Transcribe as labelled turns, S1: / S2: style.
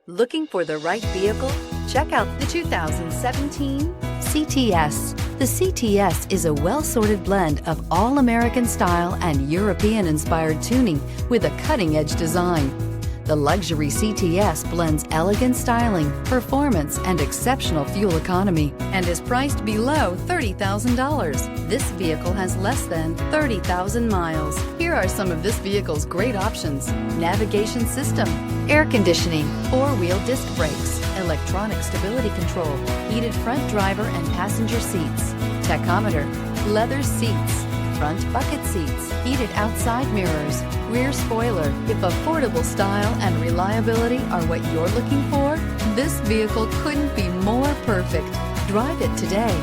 S1: Looking for the right vehicle? Check out the 2017 CTS. The CTS is a well-sorted blend of all-American style and European-inspired tuning with a cutting-edge design. The luxury CTS blends elegant styling, performance, and exceptional fuel economy and is priced below $30,000. This vehicle has less than 30,000 miles. Here are some of this vehicle's great options: navigation system, air conditioning, four-wheel disc brakes, electronic stability control, heated front driver and passenger seats, tachometer, leather seats, front bucket seats, heated outside mirrors, rear spoiler. If affordable style and reliability are what you're looking for, this vehicle couldn't be more perfect. Drive it today.